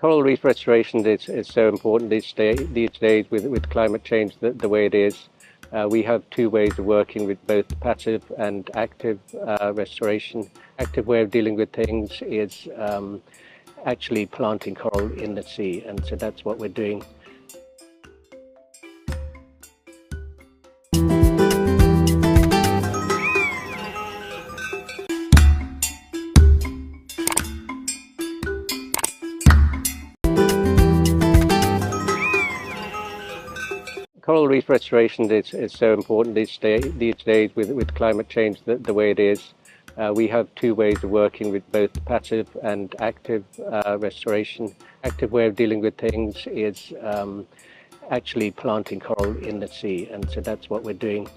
Coral reef restoration is so important these days with climate change the way it is. We have two ways of working with both passive and active restoration. Active way of dealing with things is actually planting coral in the sea, and so that's what we're doing. Coral reef restoration is so important these days with climate change the way it is. We have two ways of working with both passive and active restoration. Active way of dealing with things is actually planting coral in the sea, and so that's what we're doing.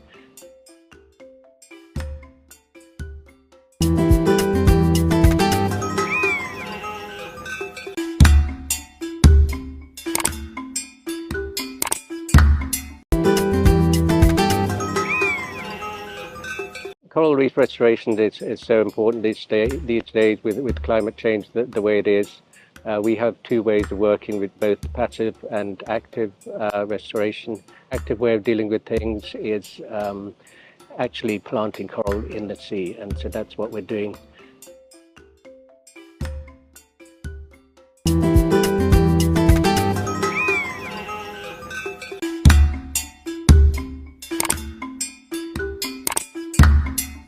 Coral reef restoration is so important these days with climate change the way it is. We have two ways of working with both passive and active restoration. Active way of dealing with things is actually planting coral in the sea, and so that's what we're doing.